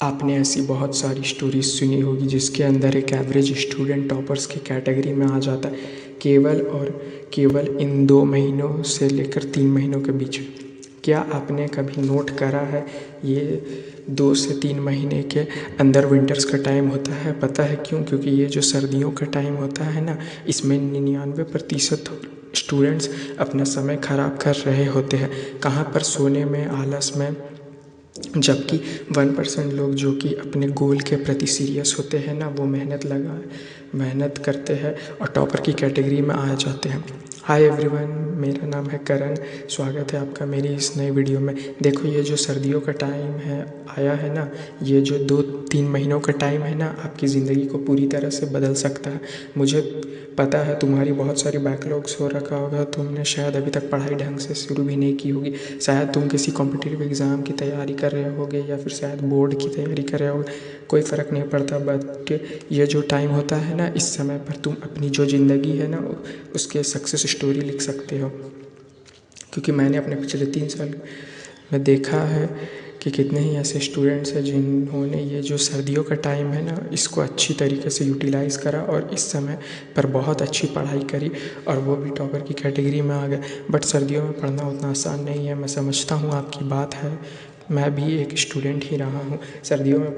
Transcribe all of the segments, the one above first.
आपने ऐसी बहुत सारी स्टोरीज सुनी होगी जिसके अंदर एक एवरेज स्टूडेंट टॉपर्स की कैटेगरी में आ जाता है केवल और केवल इन 2 महीनों से लेकर 3 महीनों के बीच। क्या आपने कभी नोट करा है ये 2 से 3 महीने के अंदर विंटर्स का टाइम होता है? पता है क्यों? क्योंकि ये जो सर्दियों का टाइम होता है ना, इसमें 99% स्टूडेंट्स अपना समय ख़राब कर रहे होते हैं। कहाँ पर? सोने में, आलस में। जबकि 1% लोग जो कि अपने गोल के प्रति सीरियस होते हैं ना, वो मेहनत करते हैं और टॉपर की कैटेगरी में आ जाते हैं। हाय एवरीवन, मेरा नाम है करण। स्वागत है आपका मेरी इस नई वीडियो में। देखो, ये जो सर्दियों का टाइम है आया है ना, ये जो 2-3 महीनों का टाइम है ना, आपकी ज़िंदगी को पूरी तरह से बदल सकता है। मुझे पता है तुम्हारी बहुत सारी बैकलॉग्स हो रखा होगा, तुमने शायद अभी तक पढ़ाई ढंग से शुरू भी नहीं की होगी। शायद तुम किसी कॉम्पिटिटिव एग्ज़ाम की तैयारी कर रहे होगे या फिर शायद बोर्ड की तैयारी कर रहे होगे। कोई फ़र्क नहीं पड़ता, बट ये जो टाइम होता है ना, इस समय पर तुम अपनी जो ज़िंदगी है ना, उसके सक्सेस स्टोरी लिख सकते हो। क्योंकि मैंने अपने पिछले 3 साल में देखा है कि कितने ही ऐसे स्टूडेंट्स हैं जिन्होंने ये जो सर्दियों का टाइम है ना, इसको अच्छी तरीके से यूटिलाइज़ करा और इस समय पर बहुत अच्छी पढ़ाई करी और वो भी टॉपर की कैटेगरी में आ गए। बट सर्दियों में पढ़ना उतना आसान नहीं है। मैं समझता हूँ आपकी बात है, मैं भी एक स्टूडेंट ही रहा हूँ। सर्दियों में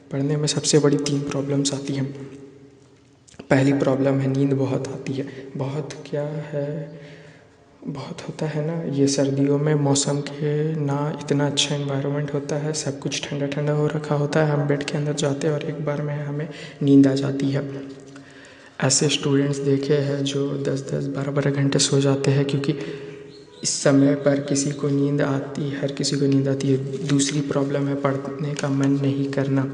पढ़ने में सबसे बड़ी 3 प्रॉब्लम्स आती हैं। पहली प्रॉब्लम है नींद बहुत आती है। बहुत क्या है, बहुत होता है ना, ये सर्दियों में मौसम के ना इतना अच्छा एनवायरनमेंट होता है, सब कुछ ठंडा ठंडा हो रखा होता है। हम बेड के अंदर जाते हैं और एक बार में हमें नींद आ जाती है। ऐसे स्टूडेंट्स देखे हैं जो 10-10, 12-12 घंटे सो जाते हैं, क्योंकि इस समय पर किसी को नींद आती, हर किसी को नींद आती है। दूसरी प्रॉब्लम है पढ़ने का मन नहीं करना।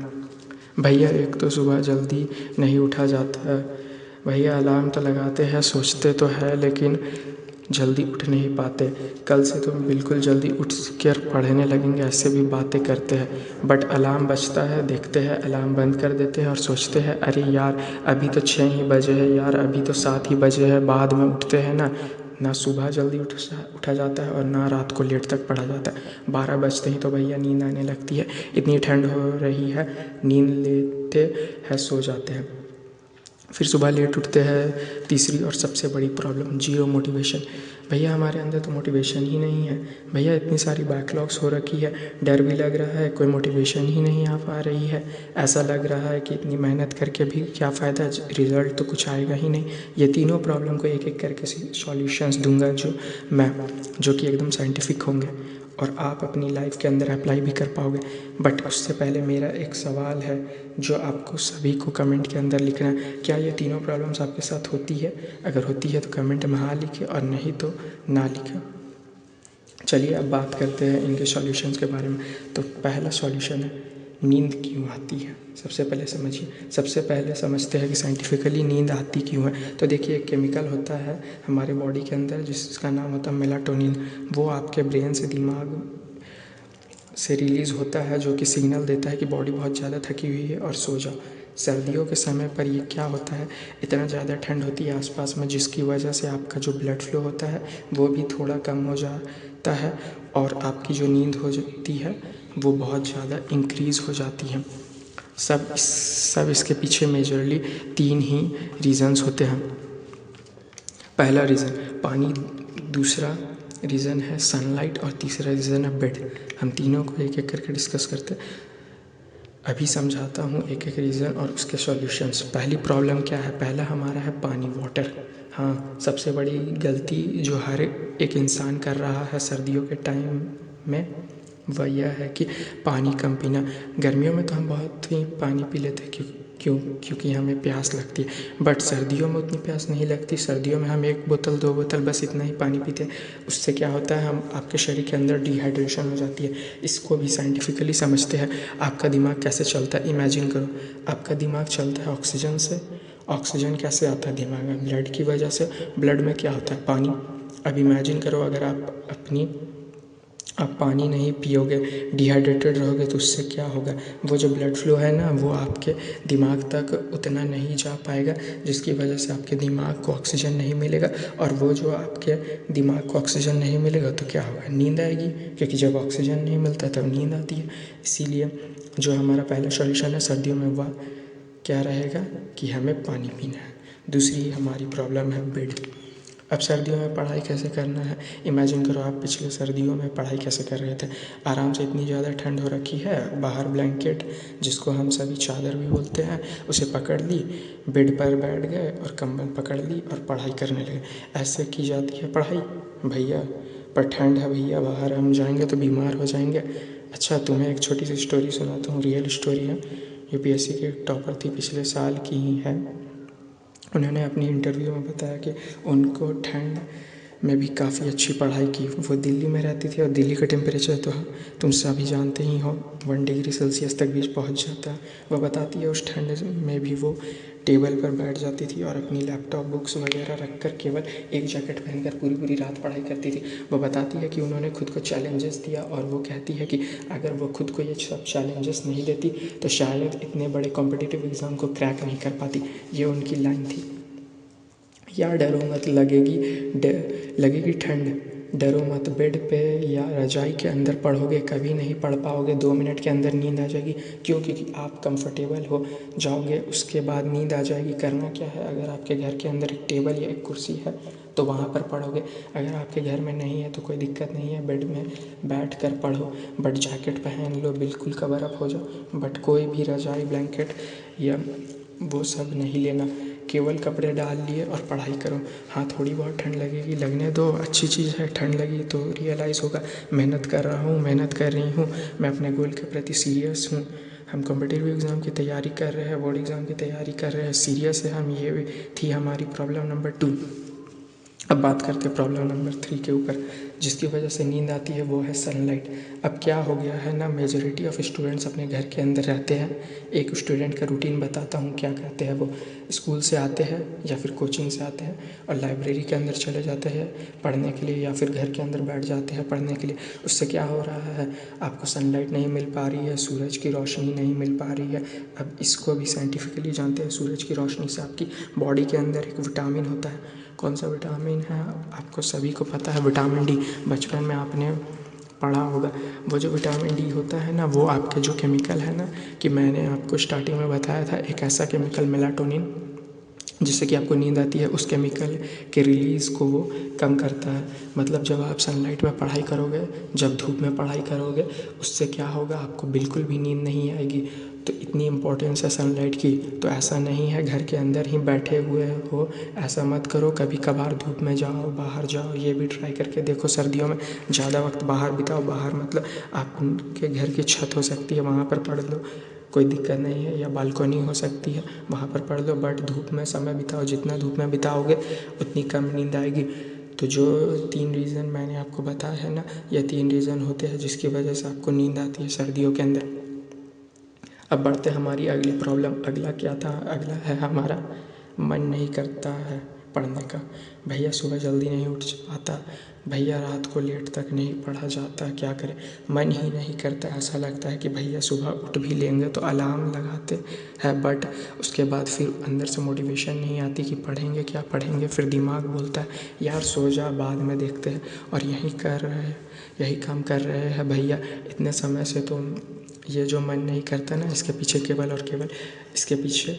भैया, एक तो सुबह जल्दी नहीं उठा जाता है। भैया अलार्म तो लगाते हैं, सोचते तो है, लेकिन जल्दी उठ नहीं पाते। कल से तुम बिल्कुल जल्दी उठ कर पढ़ने लगेंगे, ऐसे भी बातें करते हैं। बट अलार्म बजता है, देखते हैं, अलार्म बंद कर देते हैं और सोचते हैं अरे यार, अभी तो 6 ही बजे है यार, अभी तो 7 ही बजे है। बाद में उठते हैं ना सुबह जल्दी उठा जाता है और ना रात को लेट तक पढ़ा जाता है। 12 बजते ही तो भैया नींद आने लगती है। इतनी ठंड हो रही है, नींद लेते हैं, सो जाते हैं, फिर सुबह लेट उठते हैं। तीसरी और सबसे बड़ी प्रॉब्लम, जीरो मोटिवेशन। भैया हमारे अंदर तो मोटिवेशन ही नहीं है। भैया इतनी सारी बैकलॉग्स हो रखी है, डर भी लग रहा है, कोई मोटिवेशन ही नहीं आ पा रही है। ऐसा लग रहा है कि इतनी मेहनत करके भी क्या फ़ायदा, रिज़ल्ट तो कुछ आएगा ही नहीं। ये तीनों प्रॉब्लम को एक एक करके सॉल्यूशंस दूंगा जो कि एकदम साइंटिफिक होंगे और आप अपनी लाइफ के अंदर अप्लाई भी कर पाओगे। बट उससे पहले मेरा एक सवाल है जो आपको सभी को कमेंट के अंदर लिखना है। क्या ये तीनों प्रॉब्लम्स आपके साथ होती है? अगर होती है तो कमेंट में हाँ लिखें और नहीं तो ना लिखें। चलिए अब बात करते हैं इनके सॉल्यूशंस के बारे में। तो पहला सॉल्यूशन है, नींद क्यों आती है। सबसे पहले समझते हैं कि साइंटिफिकली नींद आती क्यों है। तो देखिए, एक केमिकल होता है हमारे बॉडी के अंदर जिसका नाम होता है मेलाटोनिन। वो आपके ब्रेन से दिमाग से रिलीज़ होता है, जो कि सिग्नल देता है कि बॉडी बहुत ज़्यादा थकी हुई है और सो जाओ। सर्दियों के समय पर ये क्या होता है, इतना ज़्यादा ठंड होती है आसपास में, जिसकी वजह से आपका जो ब्लड फ्लो होता है वो भी थोड़ा कम हो जाता है और आपकी जो नींद हो जाती है वो बहुत ज़्यादा इंक्रीज़ हो जाती है। सब इसके पीछे मेजरली 3 ही रीज़न्स होते हैं। पहला रीज़न पानी, दूसरा रीज़न है सनलाइट और तीसरा रीज़न है बेड। हम तीनों को एक एक करके डिस्कस करते हैं। अभी समझाता हूँ एक एक रीज़न और उसके सॉल्यूशंस। पहली प्रॉब्लम क्या है? पहला हमारा है पानी, वाटर। हाँ, सबसे बड़ी गलती जो हर एक इंसान कर रहा है सर्दियों के टाइम में वह यह है कि पानी कम पीना। गर्मियों में तो हम बहुत ही पानी पी लेते हैं, क्योंकि हमें प्यास लगती है। बट सर्दियों में उतनी प्यास नहीं लगती। सर्दियों में हम 1 बोतल 2 बोतल बस इतना ही पानी पीते हैं। उससे क्या होता है, आपके शरीर के अंदर डिहाइड्रेशन हो जाती है। इसको भी साइंटिफिकली समझते हैं। आपका दिमाग कैसे चलता है, इमेजिन करो। आपका दिमाग चलता है ऑक्सीजन से। ऑक्सीजन कैसे आता है दिमाग में? ब्लड की वजह से। ब्लड में क्या होता है? पानी। अब इमेजिन करो, अगर आप अपनी आप पानी नहीं पियोगे, डिहाइड्रेटेड रहोगे तो उससे क्या होगा, वो जो ब्लड फ्लो है ना वो आपके दिमाग तक उतना नहीं जा पाएगा, जिसकी वजह से आपके दिमाग को ऑक्सीजन नहीं मिलेगा। और वो जो आपके दिमाग को ऑक्सीजन नहीं मिलेगा तो क्या होगा, नींद आएगी, क्योंकि जब ऑक्सीजन नहीं मिलता तब नींद आती है। इसीलिए जो हमारा पहला सॉल्यूशन है सर्दियों में वह क्या रहेगा कि हमें पानी पीना है। दूसरी हमारी प्रॉब्लम है बेड। अब सर्दियों में पढ़ाई कैसे करना है, इमेजिन करो आप पिछले सर्दियों में पढ़ाई कैसे कर रहे थे। आराम से, इतनी ज़्यादा ठंड हो रखी है, बाहर ब्लैंकेट जिसको हम सभी चादर भी बोलते हैं उसे पकड़ ली, बेड पर बैठ गए और कंबल पकड़ ली और पढ़ाई करने लगे। ऐसे की जाती है पढ़ाई भैया? पर ठंड है भैया, बाहर हम जाएंगे तो बीमार हो जाएंगे। अच्छा, तुम्हें एक छोटी सी स्टोरी सुनाता हूँ, रियल स्टोरी है। यूपीएससी की एक टॉपर थी, पिछले साल की ही है। उन्होंने अपनी इंटरव्यू में बताया कि उनको ठंड में भी काफ़ी अच्छी पढ़ाई की। वो दिल्ली में रहती थी और दिल्ली का टेम्परेचर तो तुम सभी जानते ही हो, 1 डिग्री सेल्सियस तक भी पहुंच जाता है। वह बताती है उस ठंड में भी वो टेबल पर बैठ जाती थी और अपनी लैपटॉप बुक्स वगैरह रख कर केवल एक जैकेट पहनकर पूरी पूरी रात पढ़ाई करती थी। वो बताती है कि उन्होंने खुद को चैलेंजेस दिया और वो कहती है कि अगर वो खुद को ये सब चैलेंजेस नहीं देती तो शायद इतने बड़े कॉम्पिटिटिव एग्ज़ाम को क्रैक नहीं कर पाती। ये उनकी लाइन थी। यार डरो मत, लगेगी ठंड, डरो मत, बेड पे या रजाई के अंदर पढ़ोगे कभी नहीं पढ़ पाओगे, 2 मिनट के अंदर नींद आ जाएगी। क्यों? क्योंकि आप कंफर्टेबल हो जाओगे, उसके बाद नींद आ जाएगी। करना क्या है, अगर आपके घर के अंदर एक टेबल या एक कुर्सी है तो वहाँ पर पढ़ोगे। अगर आपके घर में नहीं है तो कोई दिक्कत नहीं है, बेड में बैठ कर पढ़ो, बट जैकेट पहन लो, बिल्कुल कवर अप हो जाओ, बट कोई भी रजाई ब्लैंकेट या वो सब नहीं लेना, केवल कपड़े डाल लिए और पढ़ाई करो। हाँ, थोड़ी बहुत ठंड लगेगी, लगने दो, अच्छी चीज़ है। ठंड लगी तो रियलाइज़ होगा मेहनत कर रहा हूँ, मेहनत कर रही हूँ, मैं अपने गोल के प्रति सीरियस हूँ। हम कॉम्पिटिटिव एग्ज़ाम की तैयारी कर रहे हैं, बोर्ड एग्ज़ाम की तैयारी कर रहे हैं, सीरियस है हम। ये भी थी हमारी प्रॉब्लम नंबर 2। अब बात करते हैं प्रॉब्लम नंबर 3 के ऊपर, जिसकी वजह से नींद आती है, वो है सनलाइट। अब क्या हो गया है ना, मेजॉरिटी ऑफ स्टूडेंट्स अपने घर के अंदर रहते हैं। एक स्टूडेंट का रूटीन बताता हूँ क्या करते हैं। वो स्कूल से आते हैं या फिर कोचिंग से आते हैं और लाइब्रेरी के अंदर चले जाते हैं पढ़ने के लिए, या फिर घर के अंदर बैठ जाते हैं पढ़ने के लिए। उससे क्या हो रहा है, आपको सनलाइट नहीं मिल पा रही है, सूरज की रोशनी नहीं मिल पा रही है। अब इसको भी साइंटिफिकली जानते हैं, सूरज की रोशनी से आपकी बॉडी के अंदर एक विटामिन होता है। कौन सा विटामिन है आपको सभी को पता है, विटामिन डी। बचपन में आपने पढ़ा होगा। वो जो विटामिन डी होता है ना, वो आपके जो केमिकल है ना, कि मैंने आपको स्टार्टिंग में बताया था, एक ऐसा केमिकल मेलाटोनिन जिससे कि आपको नींद आती है, उस केमिकल के रिलीज़ को वो कम करता है। मतलब जब आप सनलाइट में पढ़ाई करोगे, जब धूप में पढ़ाई करोगे, उससे क्या होगा, आपको बिल्कुल भी नींद नहीं आएगी। तो इतनी इम्पोर्टेंस है सनलाइट की। तो ऐसा नहीं है घर के अंदर ही बैठे हुए हो, ऐसा मत करो। कभी कभार धूप में जाओ, बाहर जाओ, ये भी ट्राई करके देखो। सर्दियों में ज़्यादा वक्त बाहर बिताओ। बाहर मतलब आपके घर की छत हो सकती है, वहाँ पर पढ़ लो, कोई दिक्कत नहीं है, या बालकनी हो सकती है, वहाँ पर पढ़ लो, बट धूप में समय बिताओ। जितना धूप में बिताओगे उतनी कम नींद आएगी। तो जो 3 रीज़न मैंने आपको बताया है ना, ये 3 रीज़न होते हैं जिसकी वजह से आपको नींद आती है सर्दियों के अंदर। अब बढ़ते हमारी अगली प्रॉब्लम। अगला क्या था, अगला है हमारा मन नहीं करता है पढ़ने का। भैया सुबह जल्दी नहीं उठ पाता, भैया रात को लेट तक नहीं पढ़ा जाता, क्या करें, मन ही नहीं करता। ऐसा लगता है कि भैया सुबह उठ भी लेंगे तो अलार्म लगाते हैं, बट उसके बाद फिर अंदर से मोटिवेशन नहीं आती कि पढ़ेंगे क्या पढ़ेंगे। फिर दिमाग बोलता है यार सो जा, बाद में देखते हैं। और यही काम कर रहे हैं भैया इतने समय से। तो ये जो मन नहीं करता ना, इसके पीछे केवल और केवल इसके पीछे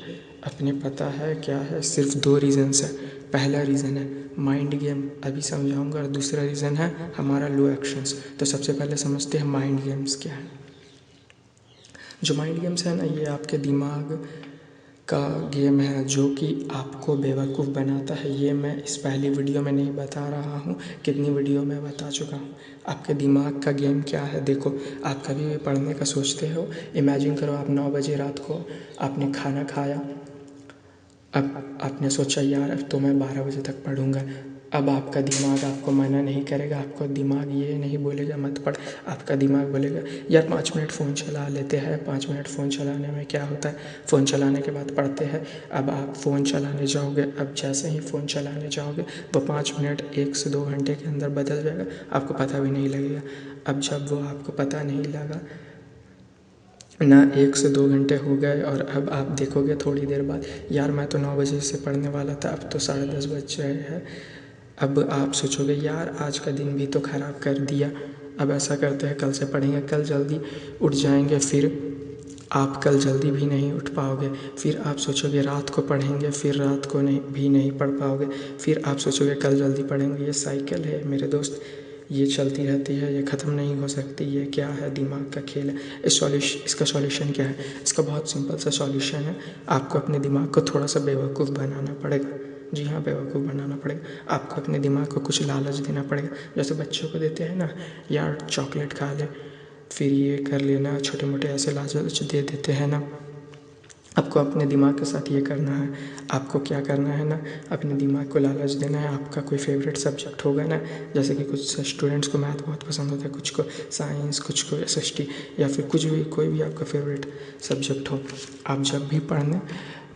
अपने पता है क्या है, सिर्फ 2 रीज़न्स है। पहला रीज़न है माइंड गेम, अभी समझाऊंगा, और दूसरा रीज़न है हमारा लो एक्शंस। तो सबसे पहले समझते हैं माइंड गेम्स क्या है। जो माइंड गेम्स है ना, ये आपके दिमाग का गेम है जो कि आपको बेवकूफ़ बनाता है। ये मैं इस पहली वीडियो में नहीं बता रहा हूँ, कितनी वीडियो में बता चुका हूँ। आपके दिमाग का गेम क्या है, देखो। आप कभी भी पढ़ने का सोचते हो, इमेजिन करो आप 9 बजे रात को आपने खाना खाया। अब आपने सोचा यार अब तो मैं 12 बजे तक पढ़ूंगा। अब आपका दिमाग आपको मना नहीं करेगा, आपको दिमाग ये नहीं बोलेगा मत पढ़, आपका दिमाग बोलेगा यार 5 मिनट फ़ोन चला लेते हैं। 5 मिनट फ़ोन चलाने में क्या होता है, फ़ोन चलाने के बाद पढ़ते हैं। अब आप फ़ोन चलाने जाओगे, अब जैसे ही फ़ोन चलाने जाओगे वो 5 मिनट 1 से 2 घंटे के अंदर बदल जाएगा, आपको पता भी नहीं लगेगा। अब जब वो आपको पता नहीं लगा ना, 1 से 2 घंटे हो गए और अब आप देखोगे थोड़ी देर बाद यार मैं तो 9 बजे से पढ़ने वाला था, अब तो 10:30 बज रहे हैं। अब आप सोचोगे यार आज का दिन भी तो ख़राब कर दिया, अब ऐसा करते हैं कल से पढ़ेंगे, कल जल्दी उठ जाएंगे, फिर आप कल जल्दी भी नहीं उठ पाओगे। फिर आप सोचोगे रात को पढ़ेंगे, फिर रात को नहीं पढ़ पाओगे। फिर आप सोचोगे कल जल्दी पढ़ेंगे। ये साइकिल है मेरे दोस्त, ये चलती रहती है, ये ख़त्म नहीं हो सकती। ये क्या है, दिमाग का खेल है। इसका सॉल्यूशन क्या है? इसका बहुत सिंपल सा सॉल्यूशन है, आपको अपने दिमाग को थोड़ा सा बेवकूफ़ बनाना पड़ेगा। जी हाँ, बेवकूफ़ बनाना पड़ेगा। आपको अपने दिमाग को कुछ लालच देना पड़ेगा, जैसे बच्चों को देते हैं ना, यार चॉकलेट खा ले, फिर ये कर लेना, छोटे मोटे ऐसे लालच दे देते हैं ना। आपको अपने दिमाग के साथ ये करना है। आपको क्या करना है ना, अपने दिमाग को लालच देना है। आपका कोई फेवरेट सब्जेक्ट होगा ना, जैसे कि कुछ स्टूडेंट्स को मैथ बहुत पसंद होता है, कुछ को साइंस, कुछ को एसएसटी, या फिर कुछ भी, कोई भी आपका फेवरेट सब्जेक्ट हो। आप जब भी पढ़ने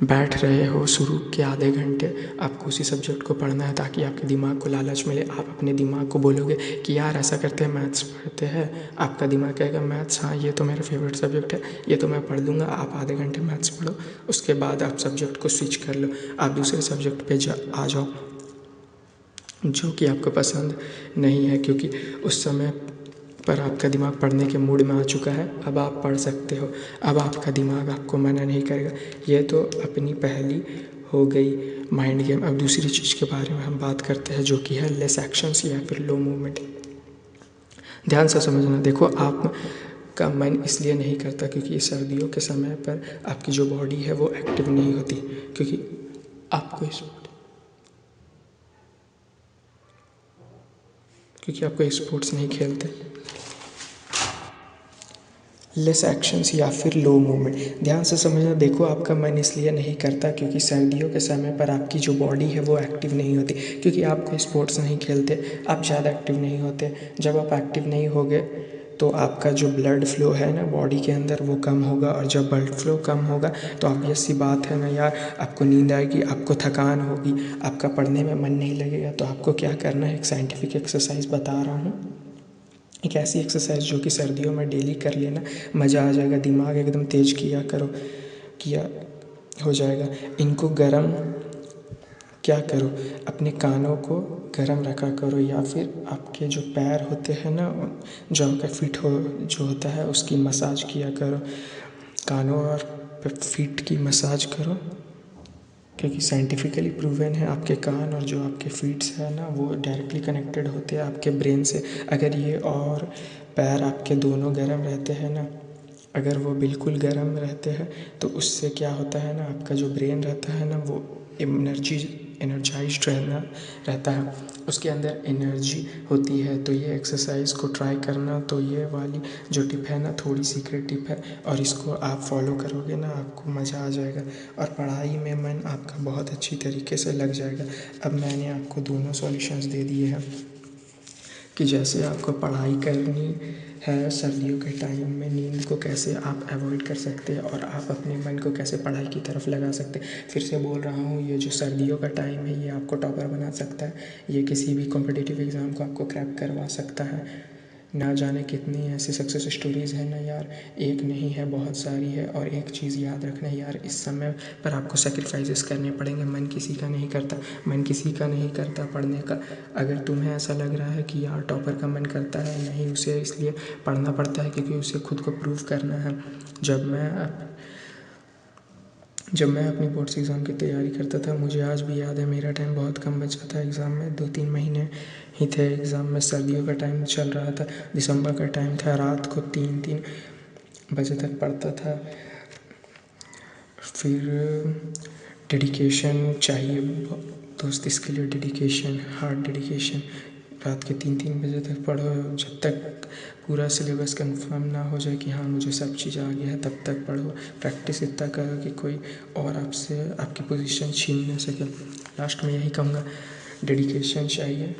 बैठ रहे हो, शुरू के आधे घंटे आपको उसी सब्जेक्ट को पढ़ना है, ताकि आपके दिमाग को लालच मिले। आप अपने दिमाग को बोलोगे कि यार ऐसा करते हैं, मैथ्स पढ़ते हैं। आपका दिमाग कहेगा मैथ्स, हाँ ये तो मेरा फेवरेट सब्जेक्ट है, ये तो मैं पढ़ लूँगा। आप आधे घंटे मैथ्स पढ़ो, उसके बाद आप सब्जेक्ट को स्विच कर लो, आप दूसरे सब्जेक्ट पे आ जाओ जो कि आपको पसंद नहीं है, क्योंकि उस समय पर आपका दिमाग पढ़ने के मूड में आ चुका है। अब आप पढ़ सकते हो, अब आपका दिमाग आपको मना नहीं करेगा। ये तो अपनी पहली हो गई माइंड गेम। अब दूसरी चीज़ के बारे में हम बात करते हैं, जो कि है लेस एक्शंस या फिर लो मूवमेंट। ध्यान से समझना, देखो आप का मन इसलिए नहीं करता क्योंकि सर्दियों के समय पर आपकी जो बॉडी है वो एक्टिव नहीं होती, क्योंकि आपको स्पोर्ट्स नहीं खेलते। लेस एक्शंस या फिर लो मूवमेंट, ध्यान से समझना, देखो आपका मन इसलिए नहीं करता क्योंकि सर्दियों के समय पर आपकी जो बॉडी है वो एक्टिव नहीं होती, क्योंकि आप कोई स्पोर्ट्स नहीं खेलते, आप ज़्यादा एक्टिव नहीं होते। जब आप एक्टिव नहीं होगे तो आपका जो ब्लड फ्लो है ना बॉडी के अंदर वो कम होगा, और जब ब्लड फ्लो कम होगा तो ऑब्वियस सी बात है ना यार, आपको नींद आएगी, आपको थकान होगी, आपका पढ़ने में मन नहीं लगेगा। तो आपको क्या करना है, एक साइंटिफिक एक्सरसाइज बता रहा हूँ, एक ऐसी एक्सरसाइज जो कि सर्दियों में डेली कर लेना, मज़ा आ जाएगा, दिमाग एकदम तेज़ किया हो जाएगा। इनको गरम क्या करो, अपने कानों को गरम रखा करो, या फिर आपके जो पैर होते हैं ना, जो आपका फीट हो जो होता है उसकी मसाज किया करो, कानों और फीट की मसाज करो, क्योंकि साइंटिफिकली प्रूवन है आपके कान और जो आपके फीट्स है ना वो डायरेक्टली कनेक्टेड होते हैं आपके ब्रेन से। अगर ये और पैर आपके दोनों गर्म रहते हैं ना, अगर वो बिल्कुल गर्म रहते हैं तो उससे क्या होता है ना, आपका जो ब्रेन रहता है ना वो एनर्जाइज्ड रहता है, उसके अंदर एनर्जी होती है। तो ये एक्सरसाइज को ट्राई करना, तो ये वाली जो टिप है ना थोड़ी सीक्रेट टिप है, और इसको आप फॉलो करोगे ना आपको मज़ा आ जाएगा और पढ़ाई में मन आपका बहुत अच्छी तरीके से लग जाएगा। अब मैंने आपको दोनों सॉल्यूशंस दे दिए हैं कि जैसे आपको पढ़ाई करनी है सर्दियों के टाइम में, नींद को कैसे आप अवॉइड कर सकते हैं और आप अपने मन को कैसे पढ़ाई की तरफ लगा सकते हैं। फिर से बोल रहा हूँ, ये जो सर्दियों का टाइम है ये आपको टॉपर बना सकता है, ये किसी भी कॉम्पिटिटिव एग्ज़ाम को आपको क्रैक करवा सकता है। ना जाने कितनी ऐसी सक्सेस स्टोरीज़ हैं ना यार, एक नहीं है बहुत सारी है। और एक चीज़ याद रखना यार, इस समय पर आपको सेक्रीफाइसेस करने पड़ेंगे। मन किसी का नहीं करता पढ़ने का। अगर तुम्हें ऐसा लग रहा है कि यार टॉपर का मन करता है, नहीं, उसे इसलिए पढ़ना पड़ता है क्योंकि उसे खुद को प्रूव करना है। जब मैं अपनी बोर्ड्स एग्ज़ाम की तैयारी करता था, मुझे आज भी याद है मेरा टाइम बहुत कम बचा था एग्ज़ाम में, 2-3 महीने ही थे एग्ज़ाम में। सर्दियों का टाइम चल रहा था, दिसंबर का टाइम था, रात को 3-3 बजे तक पढ़ता था। फिर डेडिकेशन चाहिए दोस्त, इसके लिए डेडिकेशन, हार्ड डेडिकेशन। रात के 3-3 बजे तक पढ़ो, जब तक पूरा सिलेबस कंफर्म ना हो जाए कि हाँ मुझे सब चीज़ आ गया है तब तक पढ़ो। प्रैक्टिस इतना करो कि कोई और आपसे आपकी पोजीशन छीन ना सके। लास्ट में यही कहूँगा, डेडिकेशन चाहिए।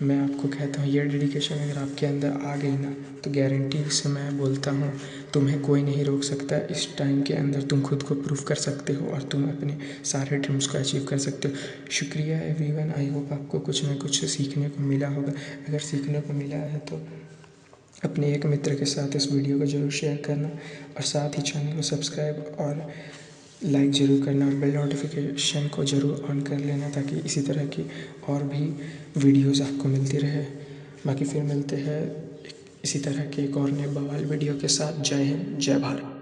मैं आपको कहता हूँ ये डेडिकेशन अगर आपके अंदर आ गई ना तो गारंटी से मैं बोलता हूँ तुम्हें कोई नहीं रोक सकता। इस टाइम के अंदर तुम खुद को प्रूव कर सकते हो और तुम अपने सारे ड्रीम्स को अचीव कर सकते हो। शुक्रिया एवरीवन, आई होप आपको कुछ ना कुछ सीखने को मिला होगा। अगर सीखने को मिला है तो अपने एक मित्र के साथ इस वीडियो को ज़रूर शेयर करना और साथ ही चैनल को सब्सक्राइब और लाइक ज़रूर करना और बेल नोटिफिकेशन को ज़रूर ऑन कर लेना ताकि इसी तरह की और भी वीडियोस आपको मिलती रहे। बाकी फिर मिलते हैं इसी तरह के एक और नए बवाल वीडियो के साथ। जय हिंद, जय भारत।